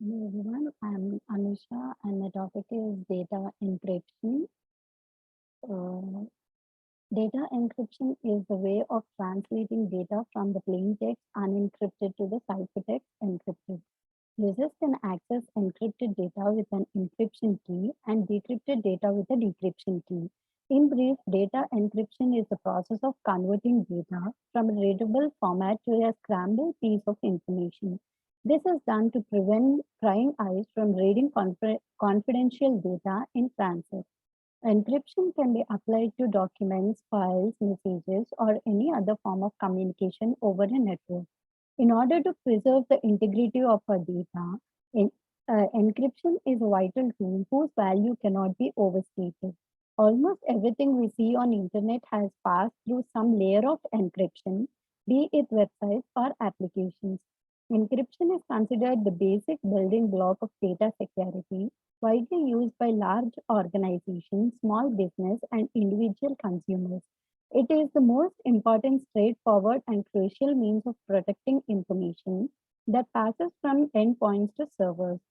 Hello everyone, I'm Anusha and the topic is data encryption. Uh, Data encryption is the way of translating data from the plain text unencrypted to the ciphertext encrypted. Users can access encrypted data with an encryption key and decrypted data with a decryption key. In brief, data encryption is the process of converting data from a readable format to a scrambled piece of information. This is done to prevent prying eyes from reading confidential data in transit. Encryption can be applied to documents, files, messages, or any other form of communication over a network. In order to preserve the integrity of our data, en- encryption is a vital tool whose value cannot be overstated. Almost everything we see on internet has passed through some layer of encryption, be it websites or applications. Encryption is considered the basic building block of data security, widely used by large organizations, small business, and individual consumers. It is the most important, straightforward, and crucial means of protecting information that passes from endpoints to servers.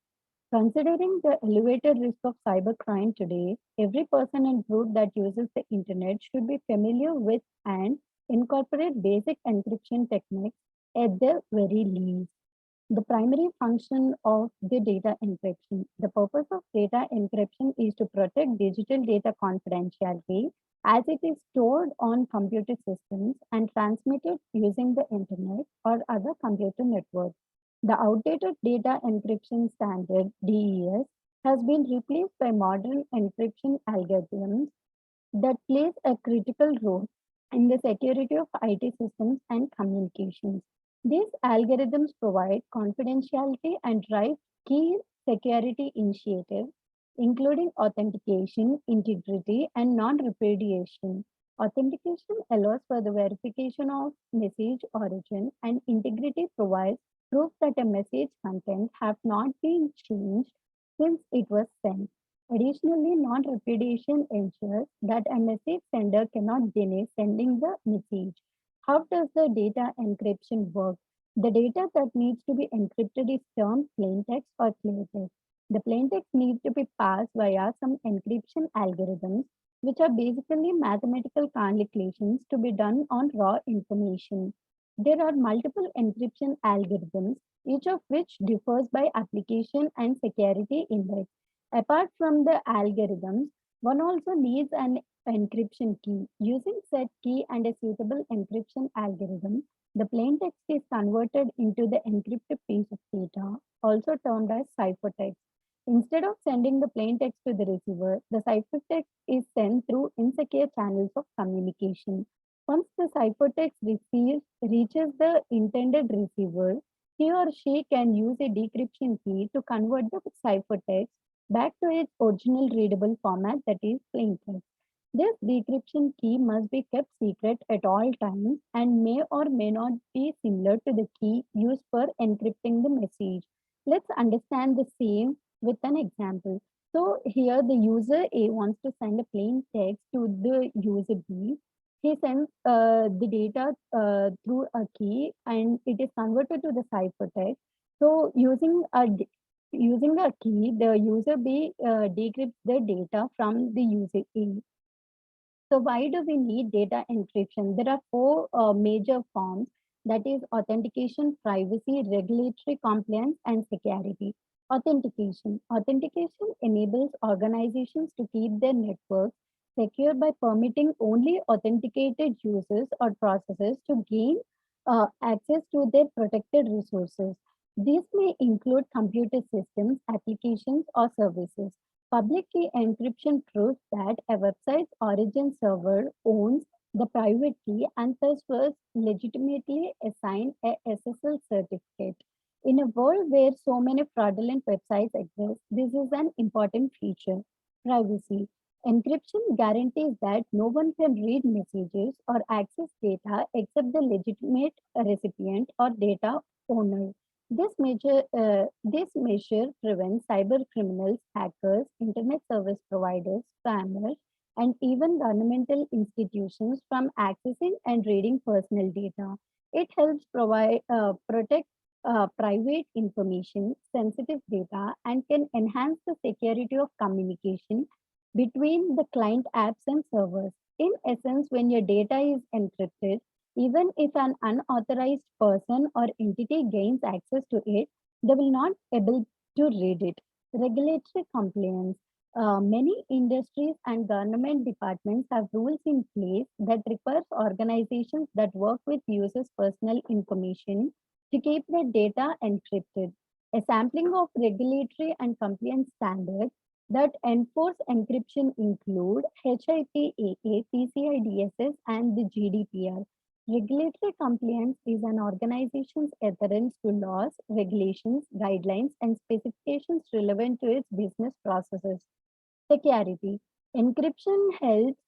Considering the elevated risk of cybercrime today, every person and group that uses the internet should be familiar with and incorporate basic encryption techniques at the very least. The primary function of the data encryption. The purpose of data encryption is to protect digital data confidentiality as it is stored on computer systems and transmitted using the internet or other computer networks. The outdated data encryption standard DES has been replaced by modern encryption algorithms that plays a critical role in the security of IT systems and communications. These algorithms provide confidentiality and drive key security initiatives, including authentication, integrity, and non repudiation. Authentication allows for the verification of message origin, and integrity provides proof that a message content have not been changed since it was sent. Additionally, non-repudiation ensures that a message sender cannot deny sending the message. How does the data encryption work? The data that needs to be encrypted is termed plain text or clear text. The plain text needs to be passed via some encryption algorithms, which are basically mathematical calculations to be done on raw information. There are multiple encryption algorithms, each of which differs by application and security index. Apart from the algorithms, one also needs an encryption key. Using said key and a suitable encryption algorithm, the plain text is converted into the encrypted piece of data, also termed as ciphertext. Instead of sending the plain text to the receiver, the ciphertext is sent through insecure channels of communication. Once the reaches the intended receiver, he or she can use a decryption key to convert the ciphertext back to its original readable format, that is plain text. This decryption key must be kept secret at all times and may or may not be similar to the key used for encrypting the message. Let's understand the same with an example. So here the user A wants to send a plain text to the user B. He sends the data through a key and it is converted to the ciphertext. So using a key, the user B decrypts the data from the user A. So why do we need data encryption? There are four major forms, that is authentication, privacy, regulatory compliance, and security. Authentication. Authentication enables organizations to keep their networks secure by permitting only authenticated users or processes to gain access to their protected resources. These may include computer systems, applications, or services. Public key encryption proves that a website's origin server owns the private key and thus was legitimately assigned a SSL certificate. In a world where so many fraudulent websites exist, this is an important feature. Privacy. Encryption guarantees that no one can read messages or access data except the legitimate recipient or data owner. This measure prevents cyber criminals, hackers, internet service providers, spammers, and even governmental institutions from accessing and reading personal data. It helps protect private information, sensitive data, and can enhance the security of communication between the client apps and servers. In essence, when your data is encrypted, even if an unauthorized person or entity gains access to it, they will not able to read it. Regulatory compliance. Many industries and government departments have rules in place that requires organizations that work with users' personal information to keep the data encrypted. A sampling of regulatory and compliance standards that enforce encryption include HIPAA, PCI-DSS, and the GDPR. Regulatory compliance is an organization's adherence to laws, regulations, guidelines, and specifications relevant to its business processes. Security. Encryption helps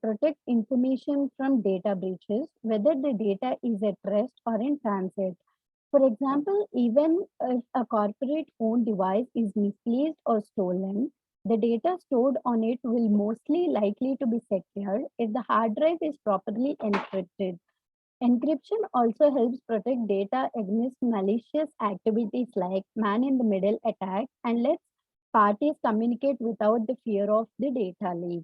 protect information from data breaches, whether the data is at rest or in transit. For example, even if a corporate owned device is misplaced or stolen, the data stored on it will mostly likely to be secure if the hard drive is properly encrypted. Encryption also helps protect data against malicious activities like man in the middle attacks and lets parties communicate without the fear of the data leak.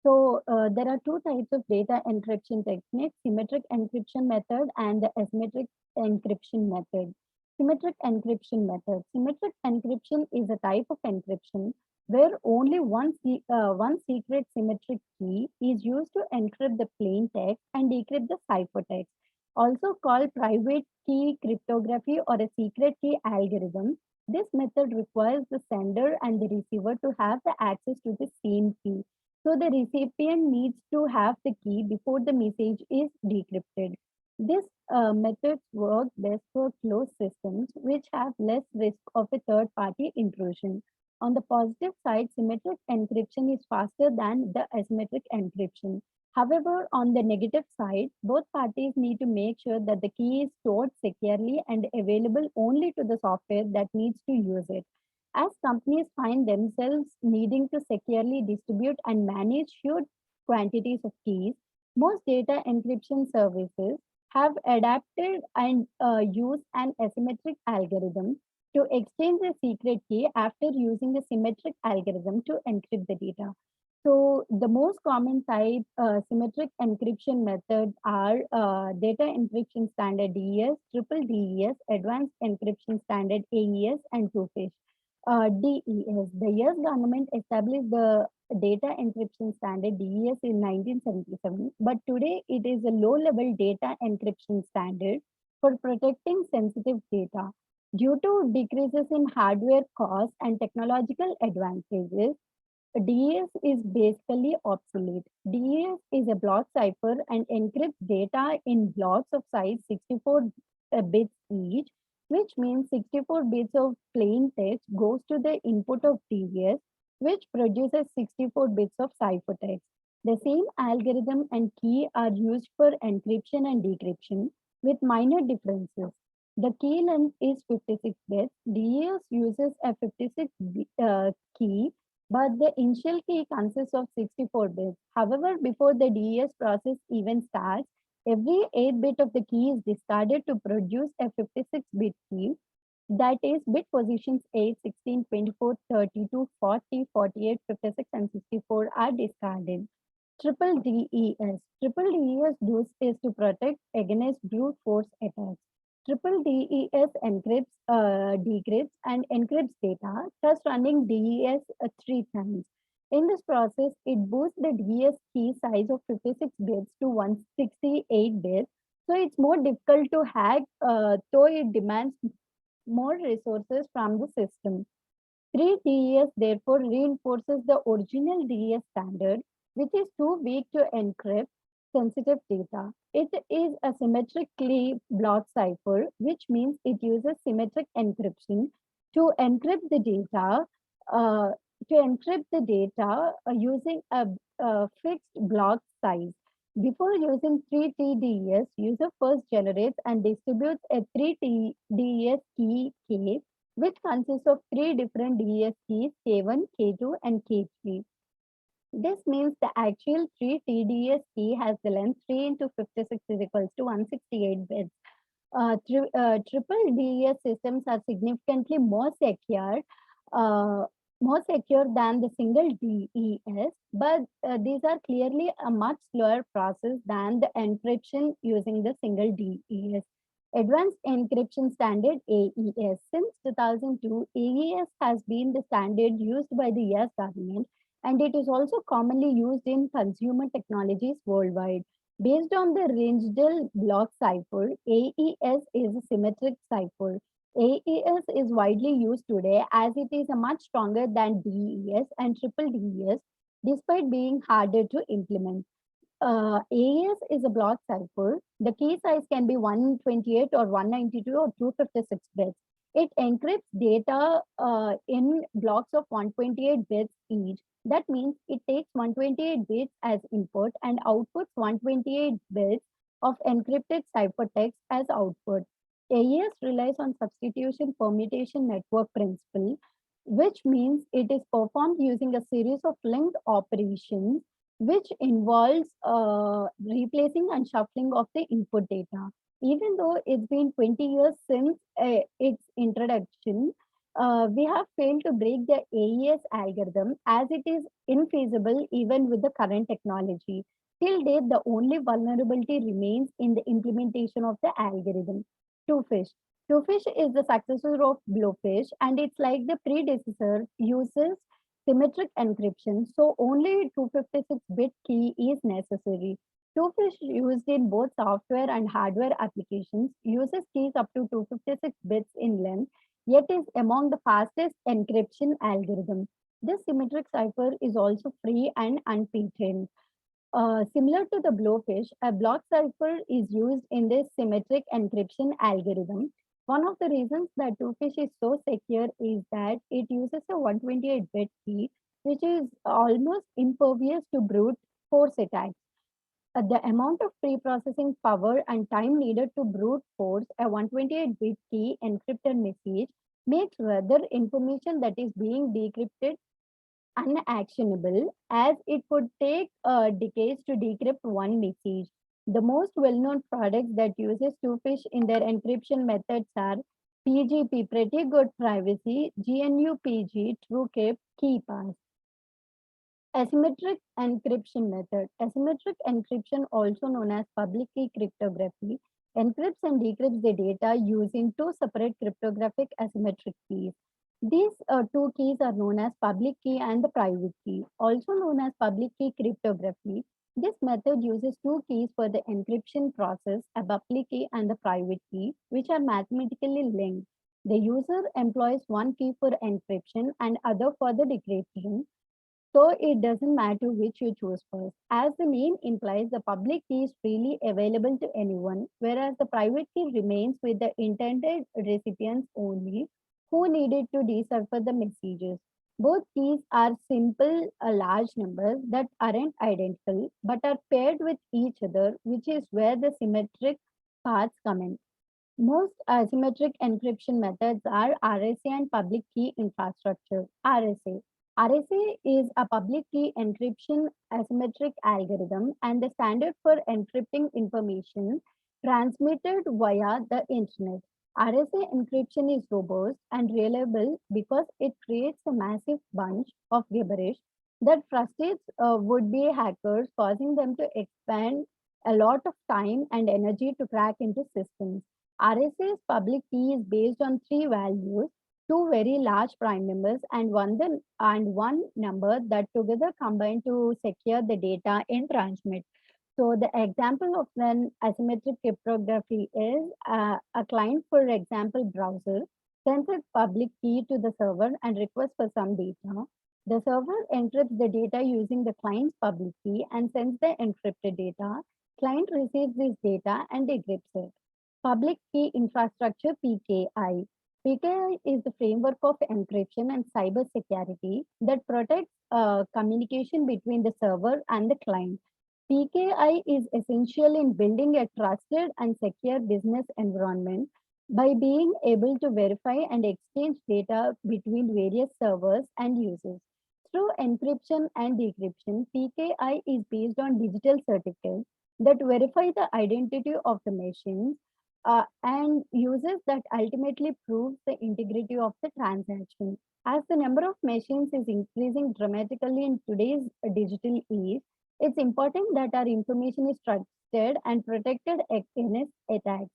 So there are two types of data encryption techniques, symmetric encryption method and the asymmetric encryption method. Symmetric encryption method. Symmetric encryption is a type of encryption where only one secret symmetric key is used to encrypt the plain text and decrypt the ciphertext. Also called private key cryptography or a secret key algorithm. This method requires the sender and the receiver to have the access to the same key, so the recipient needs to have the key before the message is decrypted. This methods work best for closed systems which have less risk of a third party intrusion. On the positive side, symmetric encryption is faster than the asymmetric encryption. However, on the negative side, both parties need to make sure that the key is stored securely and available only to the software that needs to use it. As companies find themselves needing to securely distribute and manage huge quantities of keys, most data encryption services have adapted and use an asymmetric algorithm to exchange a secret key after using a symmetric algorithm to encrypt the data. So the most common type symmetric encryption methods are data encryption standard DES, triple DES, advanced encryption standard AES, and two-phase. DES. The US government established the data encryption standard DES in 1977, but today it is a low-level data encryption standard for protecting sensitive data. Due to decreases in hardware costs and technological advantages, DES is basically obsolete. DES is a block cipher and encrypts data in blocks of size 64 bits each, which means 64 bits of plain text goes to the input of DES, which produces 64 bits of ciphertext. The same algorithm and key are used for encryption and decryption with minor differences. The key length is 56 bits. DES uses a 56 key, but the initial key consists of 64 bits. However, before the DES process even starts, every 8 bit of the key is discarded to produce a 56-bit key. That is, bit positions 8, 16, 24, 32, 40, 48, 56, and 64 are discarded. Triple DES. Triple DES is to protect against brute force attacks. Triple DES encrypts, decrypts, and encrypts data, thus running DES 3 times. In this process, it boosts the DES key size of 56 bits to 168 bits. So it's more difficult to hack, though it demands more resources from the system. 3DES therefore reinforces the original DES standard, which is too weak to encrypt sensitive data. It is a symmetrically block cipher, which means it uses symmetric encryption to encrypt the data. Uh, using a fixed block size. Before using 3TDES, user first generates and distributes a 3TDES key K, which consists of three different DES keys K1, K2, and K3. This means the actual 3 TDS key has the length 3 into 56 is equals to 168 bits. Triple DES systems are significantly uh, more secure than the single DES, but these are clearly a much slower process than the encryption using the single DES. Advanced Encryption Standard AES. Since 2002, AES has been the standard used by the US government, and it is also commonly used in consumer technologies worldwide. Based on the Ringedal block cipher, AES is a symmetric cipher. AES is widely used today as it is a much stronger than DES and triple DES, despite being harder to implement. AES is a block cipher. The key size can be 128 or 192 or 256 bits. It encrypts data in blocks of 128 bits each. That means it takes 128 bits as input and outputs 128 bits of encrypted ciphertext as output. AES relies on substitution permutation network principle, which means it is performed using a series of linked operations which involves replacing and shuffling of the input data. Even though it's been 20 years since its introduction, we have failed to break the AES algorithm as it is infeasible even with the current technology. Till date, the only vulnerability remains in the implementation of the algorithm. Two-fish. Two-fish is the successor of Blowfish, and it's like the predecessor, uses symmetric encryption, so only 256-bit key is necessary. Twofish used in both software and hardware applications uses keys up to 256 bits in length, yet is among the fastest encryption algorithms. This symmetric cipher is also free and unpatented. Similar to the blowfish, a block cipher is used in this symmetric encryption algorithm. One of the reasons that Twofish is so secure is that it uses a 128-bit key, which is almost impervious to brute force attacks. The amount of pre-processing power and time needed to brute force a 128-bit key encrypted message makes weather information that is being decrypted unactionable, as it would take decades to decrypt one message. The most well-known products that uses Twofish in their encryption methods are PGP, Pretty Good Privacy, GNU PG, TrueCrypt, KeyPass. Asymmetric encryption method. Asymmetric encryption, also known as public key cryptography, encrypts and decrypts the data using two separate cryptographic asymmetric keys. These two keys are known as public key and the private key, also known as public key cryptography. This method uses two keys for the encryption process, a public key and the private key, which are mathematically linked. The user employs one key for encryption and other for the decryption, so it doesn't matter which you choose first. As the name implies, the public key is freely available to anyone, whereas the private key remains with the intended recipients only who needed to decipher the messages. Both keys are simple, large numbers that aren't identical but are paired with each other, which is where the symmetric parts come in. Most asymmetric encryption methods are RSA and public key infrastructure. RSA. RSA is a public key encryption asymmetric algorithm and the standard for encrypting information transmitted via the internet. RSA encryption is robust and reliable because it creates a massive bunch of gibberish that frustrates would-be hackers, causing them to expend a lot of time and energy to crack into systems. RSA's public key is based on three values, two very large prime numbers and one number that together combine to secure the data in transmit. So the example of an asymmetric cryptography is a client, for example, browser sends a public key to the server and requests for some data. The server encrypts the data using the client's public key and sends the encrypted data. Client receives this data and decrypts it. Public Key Infrastructure PKI. PKI is the framework of encryption and cybersecurity that protects communication between the server and the client. PKI is essential in building a trusted and secure business environment by being able to verify and exchange data between various servers and users. Through encryption and decryption, PKI is based on digital certificates that verify the identity of the machines. and uses that ultimately proves the integrity of the transaction. As the number of machines is increasing dramatically in today's digital age, it's important that our information is trusted and protected against attacks.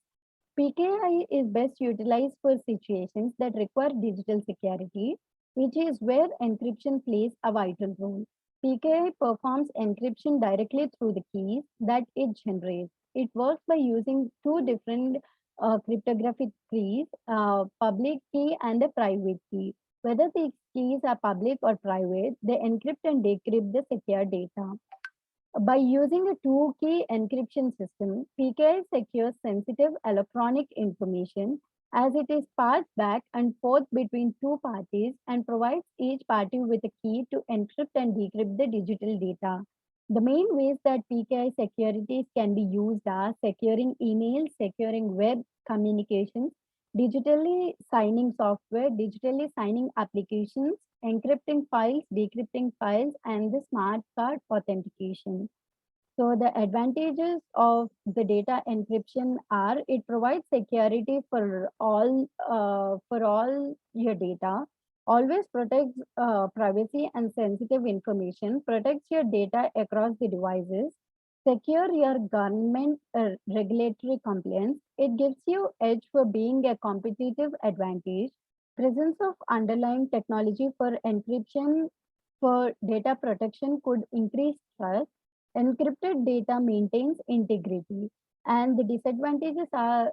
PKI is best utilized for situations that require digital security, which is where encryption plays a vital role. PKI performs encryption directly through the keys that it generates. It works by using two different cryptographic keys, public key and a private key. Whether the keys are public or private, they encrypt and decrypt the secure data. By using a two-key encryption system, PKI secures sensitive electronic information as it is passed back and forth between two parties and provides each party with a key to encrypt and decrypt the digital data. The main ways that PKI securities can be used are securing emails, securing web communications, digitally signing software, digitally signing applications, encrypting files, decrypting files, and the smart card authentication. So the advantages of the data encryption are it provides security for all your data, always protects privacy and sensitive information, protects your data across the devices, secure your government regulatory compliance. It gives you edge for being a competitive advantage. Presence of underlying technology for encryption for data protection could increase trust. Encrypted data maintains integrity, and the disadvantages are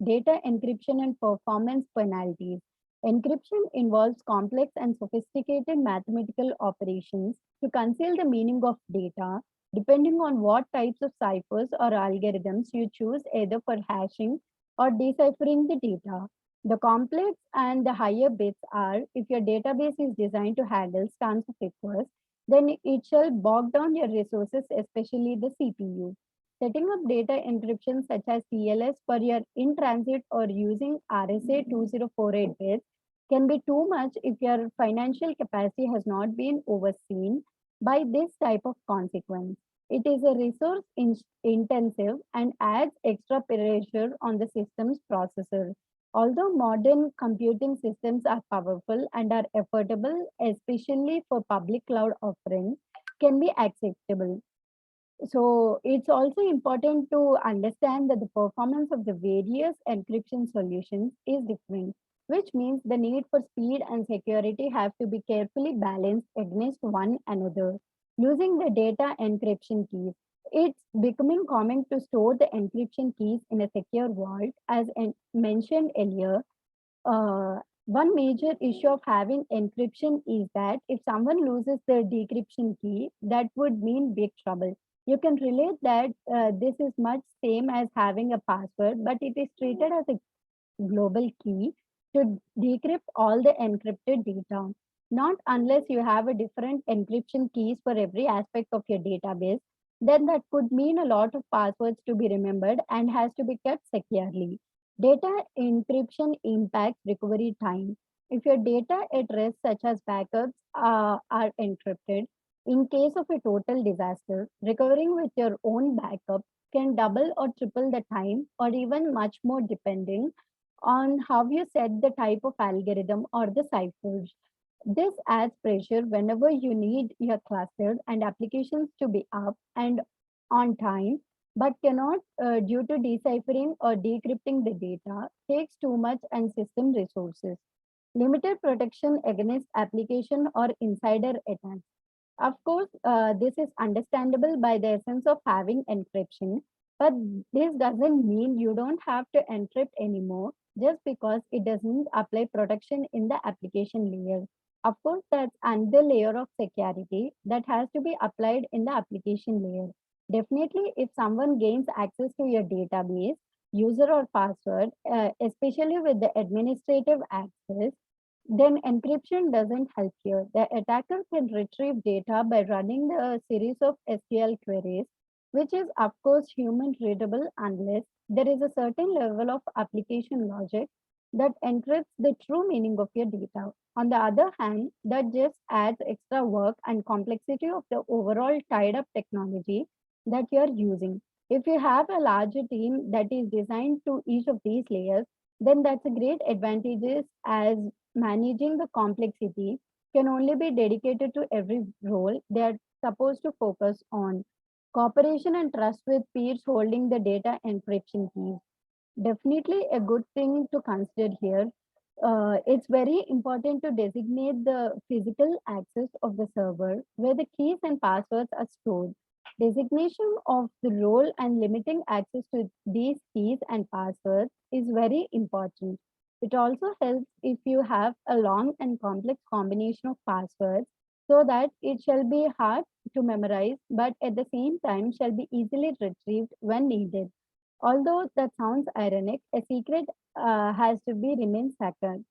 data encryption and performance penalties. Encryption involves complex and sophisticated mathematical operations to conceal the meaning of data, depending on what types of ciphers or algorithms you choose, either for hashing or deciphering the data. The complex and the higher bits are if your database is designed to handle tons of requests, then it shall bog down your resources, especially the CPU. Setting up data encryption such as TLS for your in-transit or using RSA 2048 bits can be too much if your financial capacity has not been overseen by this type of consequence. It is a resource intensive and adds extra pressure on the system's processor. Although modern computing systems are powerful and are affordable, especially for public cloud offerings, can be acceptable. So it's also important to understand that the performance of the various encryption solutions is different, which means the need for speed and security have to be carefully balanced against one another. Using the data encryption keys, it's becoming common to store the encryption keys in a secure vault. As mentioned earlier, one major issue of having encryption is that if someone loses their decryption key, that would mean big trouble. You can relate that this is much same as having a password, but it is treated as a global key to decrypt all the encrypted data. Not unless you have a different encryption keys for every aspect of your database, then that could mean a lot of passwords to be remembered and has to be kept securely. Data encryption impacts recovery time. If your data at rest, such as backups, are encrypted, in case of a total disaster, recovering with your own backup can double or triple the time, or even much more depending on how you set the type of algorithm or the ciphers. This adds pressure whenever you need your clusters and applications to be up and on time, but cannot, due to deciphering or decrypting the data, takes too much and system resources. Limited protection against application or insider attacks. Of course, this is understandable by the essence of having encryption, but this doesn't mean you don't have to encrypt anymore just because it doesn't apply protection in the application layer. Of course, that's another layer of security that has to be applied in the application layer. Definitely, if someone gains access to your database, user or password, especially with the administrative access, then encryption doesn't help here. The attacker can retrieve data by running a series of SQL queries, which is of course human readable unless there is a certain level of application logic that encrypts the true meaning of your data. On the other hand, that just adds extra work and complexity of the overall tied up technology that you're using. If you have a larger team that is designed to each of these layers, then that's a great advantages as managing the complexity can only be dedicated to every role they are supposed to focus on. Cooperation and trust with peers holding the data encryption keys. Definitely a good thing to consider here. It's very important to designate the physical access of the server where the keys and passwords are stored. Designation of the role and limiting access to these keys and passwords is very important. It also helps if you have a long and complex combination of passwords so that it shall be hard to memorize, but at the same time shall be easily retrieved when needed. Although that sounds ironic, a secret has to be remain sacred.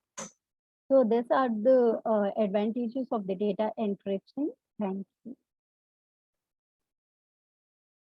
So these are the advantages of the data encryption. Thank you.